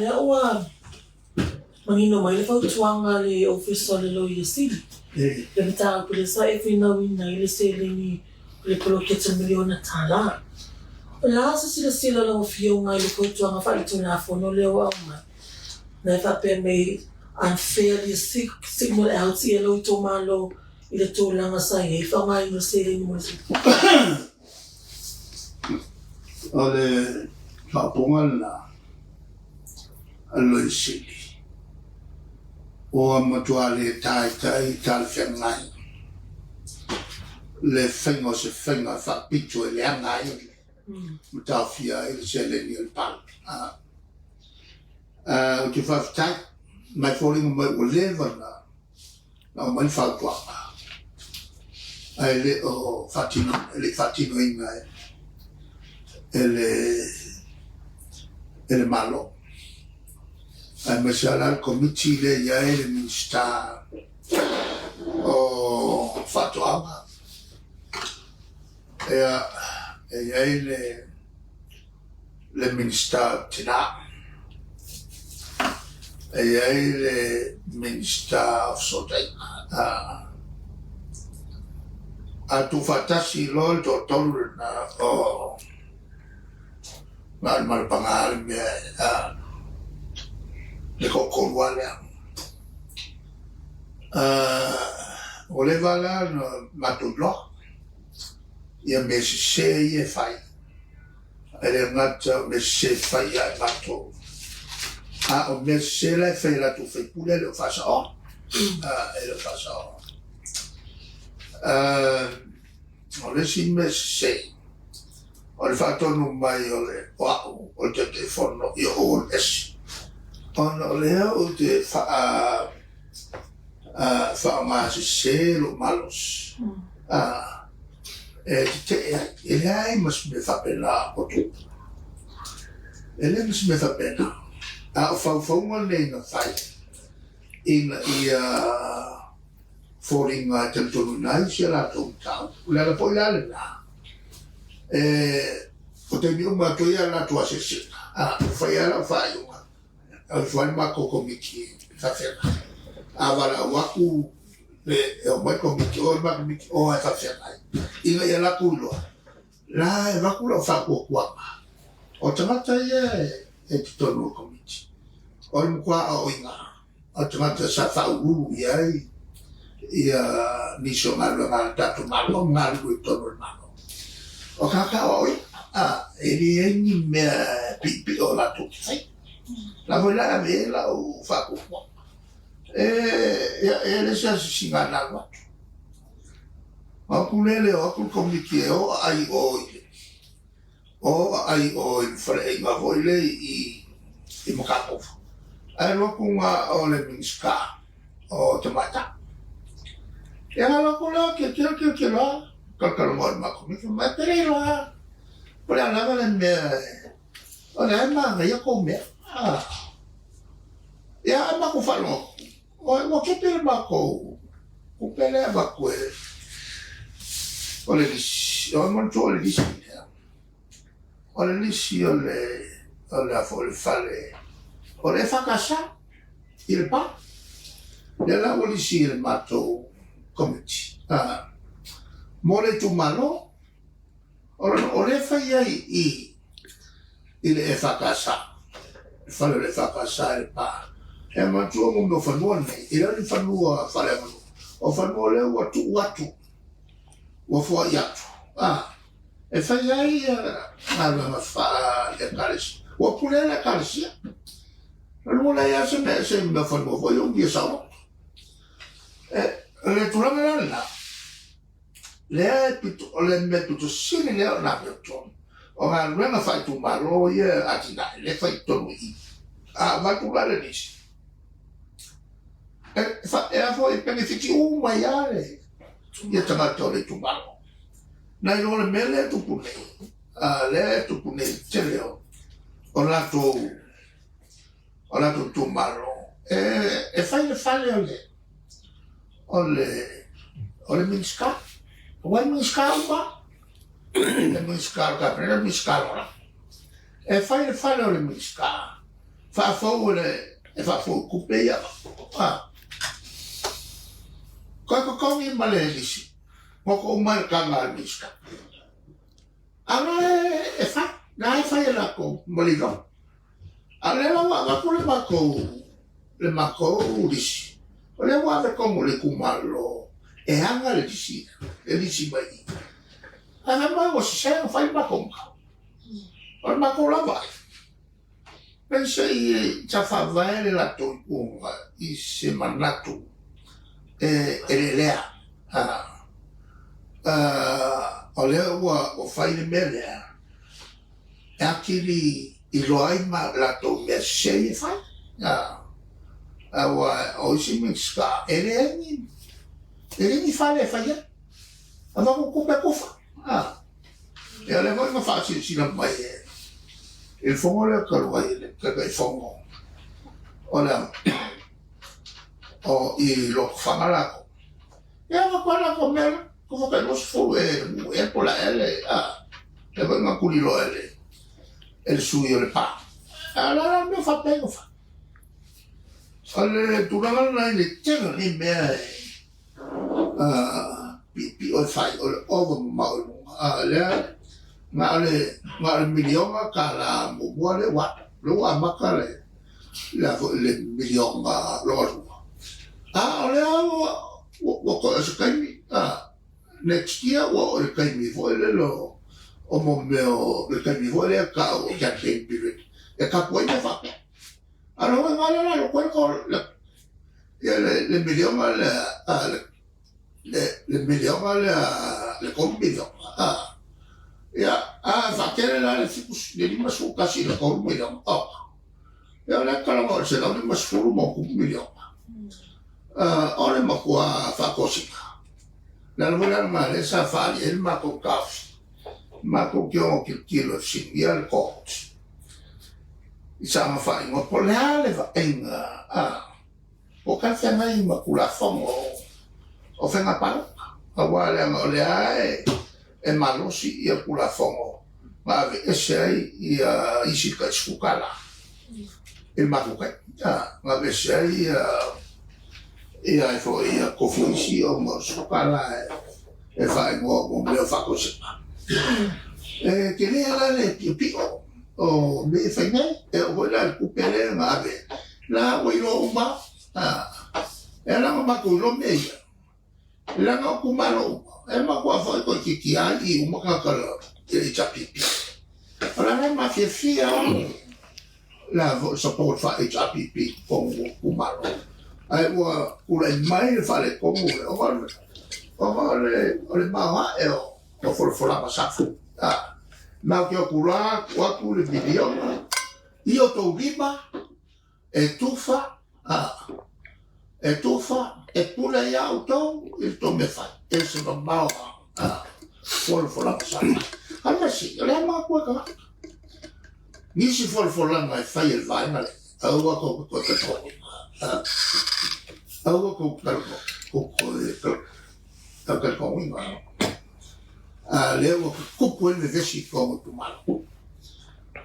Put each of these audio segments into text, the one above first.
ya ua mangino mai le fautuanga le officer le lawyer sili. Le mita pule sa e fina wina ile se le ni le poloketa miliona tala. La sa sila lang fio nga ile fautuanga fa ito na fono le wa ma. Na fa pe me unfairly signal out si elo ito malo ile to lang sa ye fa nga ile se le ni mo se. Ale kapungan na aloy sili. O amatuale tai tal fengai. Le fengo se fenga fa picho le angai. Mutafia il sele ni il pal. O te fa tai mai falling mai o lever na mai fa kwa. Ai le o fatino ingai. Ele malo. Ai masala al komiti le ya ele minsta o fatoa. Ya ele le minsta tina. Ya ele minsta sotai. A tu fatasi lol to tolu na o mal pangal me le kokolwale o le vala no matudlo ia me se ye fai ele ngata me se fai ya mato o me se la fai la tu fai pule le fa so ele fa so o le si me se o le fatto non mai o te telefono io o es o le o te fa ma se lo malos ele ai mas me fa pena o tu ele mas me fa pena o fa un le na fai in falling tempo nai se la tu ta la poi la o te mi uma to ia la tua sesi fai ala fai uma al fai ma ko komiti fa fera avala waku le o mai komiti o ma komiti o fa fera ina ia la kulo la waku lo fa ko kwa o tamata ia e tonu komiti o mkwa o inga o tamata sa fa ia niso malo ma tatu malo ngalo tonu malo o kaka oi ele ni me pipi o la tu sai la vola vela o fa ko ele se singa na wa o kulele o kul komiti o ai o fre ma voile i mo kapo ai lo kunga o le minska o tomata ya lo kula ke la kalau mau makan itu materi lah. Boleh nama dan oleh emang ya kau ya emang aku falo. Mau kepil bako, kupele bako. Oleh dis, orang tu oleh dis oleh afol fale, oleh fakasa, ilpa. Dia lah oleh sil mato komiti. Mole tu malo ore fai ai ile e fakasa fale le fakasa pa e ma tu mo no fanua nei ile ni fanua fale mo o fanua le watu o fo ya e fai ai ma fa le kalis o pule le kalis no la ya se me fanua fo yo bi sa le tu la le pito le me pito sini le na pito o nga luenga fai tu malo ye atina le fai tonu i va tu la nis fa fo benefiti uma yale ye tamato le tu malo na yo le mele tu pune le tu pune teleo o la tu malo e fai le fale ole minska Wan miskal ba? Le miskal ka, pero miskal ora. E fai le oleh miskal. whaafau e whaafau kupe ia. Koe kongi ma le nisi. Moko umai kanga almiska. Anga e wha, na e whai lako malino. Ale lawa ngako le mako urisi. O le wame kongo le kumalo e hanga le nisi mai. Anga mai o si saya whai mako mga. O le mako lawa. Pensa i ta whawai le lato i kunga i se manatu e le lea. O lea ua o whai le mea lea. E akiri i loai ma lato mea se i whai. Awa o isi mingska e le ni. E le ni whai le whai e. A wako kupe kufa. E ale moi ma whaasi sina mai e. Il fongo le karua i le kakai fongo. O lea. O i loko whangalako. E ama kwana ko mea. Ko kai los fo e pola ele le venga kulilo ele suyo le pa ala me fa pego fa ale turanga na le tena ni me pi o fai o ma ale ma miliona kala mo wale wa lo amakale le miliona lo ale o ko se kai next year wa o kai mi foi le lo o mo meo le kai mi foi le ka o campaign period e ka poi me fa alo ma la lo quel ko le miliona le miliona le combido ya fa che la ficus de lima su casi le combido ya la kala mo se la lima su mo combido ora ma qua fa così. Nel voler male sa fare il maco caffè, maco che kilo singhia il coach. Diciamo fai ma polale va in o caffè mai ma con la fongo o fe una pala a guarda ma le e malo si ia con la fongo ma e sei i si che scucala il maco che ma ve sei e ai foi a confiança o moço para e fai mo meu faco se que nem ela le pio o me fai né eu vou lá recuperar na ave lá o ilo uma ela uma com o meia ela não com malo é uma coisa foi com que ali uma cacala ele já pipi ela não mais fia lá só pode fazer já pipi com o malo ai wa kula mai le fale komu o le maha e o forfola masafu ma ke o kula wa kule miliona i o to riba e tufa e pula ia auto il to me fa e se no mau forfola masafu ala si le ma ko ka ni si forfola mai fai il vai male au ko algo con un leo cupo el vesi como tu malo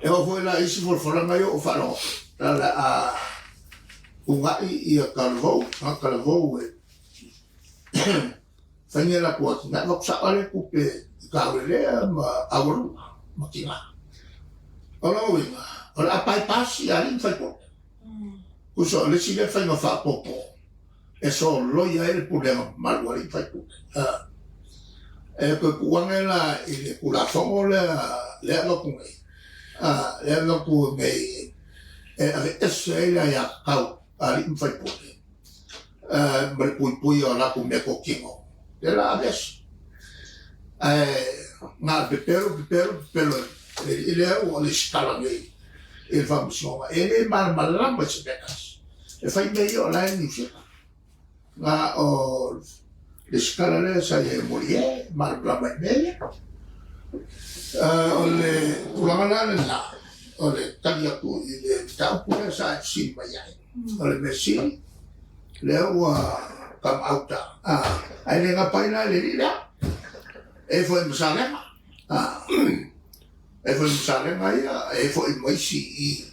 eu vou lá esse for fora mai o falo la unga i calvo fanya la kuat na no sa ale kupe kaule ma agora makina ora pai passi ali fai po uso le si le fai no fa poco e so loia el problema mal guari fai po e ko kuangela ile kula fongo le no ku le no ku me e ave esse ya kau ali fai po pui la ku me ko kingo de la vez ma pero ele é o escala nele ele vai buscar ele malamba se becas e fai meio lá em Nice na o escala le sai morie malamba meio ole kulangala la ole tagia ku ile tau ku sa si mai ole mesi le o kam auta ai le ngapai na le la e foi musalema e foi musalema ia e foi mai si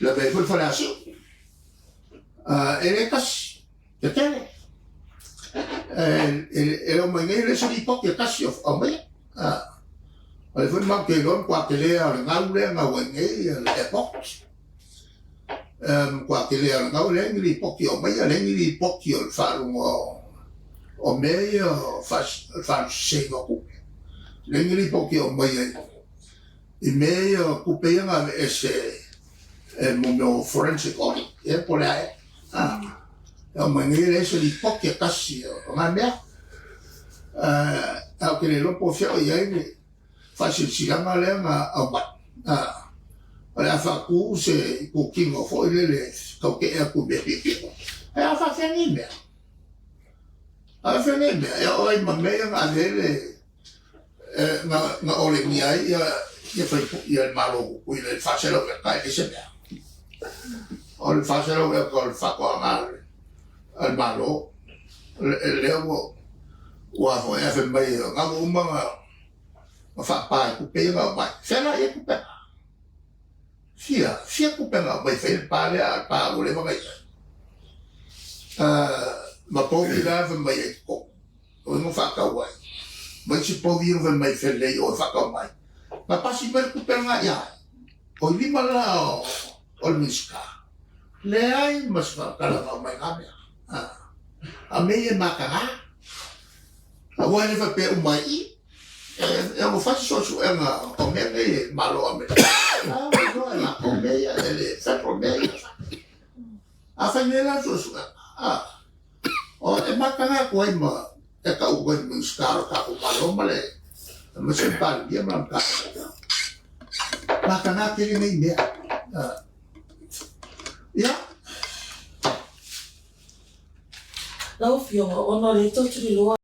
la ve fo fala si ele kas te tele ele o mai le sali pok ya kas yo o mai ale fo ma ke lon kwa ke le ala ngau le ngau nge le pok kwa ke le ala ngau le ngi pok yo mai le ngi pok yo fa lo o mai fa se no ku le ngi pok yo mai i me ku pe nga ese mo forensic audit por ahí o mangi le se li poche casi o ma me che lo può fare ieri faccio si chiama le ma la fa cu se cu kingo fuori le che è cu be e fa finire e oi ma me nga delle nga ole mi ai io fai il malo qui le faccio per kai che se o le faccio per col fa qua al malo le o a fo e mai nga ma fa pa ku pe nga mai se na e ku pe sia ku pe nga mai fai il pale al pa o le mai ma poi la fa mai ko o non fa ka wai ma ci può dire fa mai fe lei o fa ka mai ma passi per ku pe nga ya o lima la o miska le ai mas fa kala ka mai ka a me e makara a wale fa pe umai e mo fa so nga o me e malo a me no la o me ya ele fa o me a fa me la so o e makara ko ai ma e ka u ko miska ka o malo male ma se pa dia ma ka makara ke ni me ya lau fionga ona le tau turi loa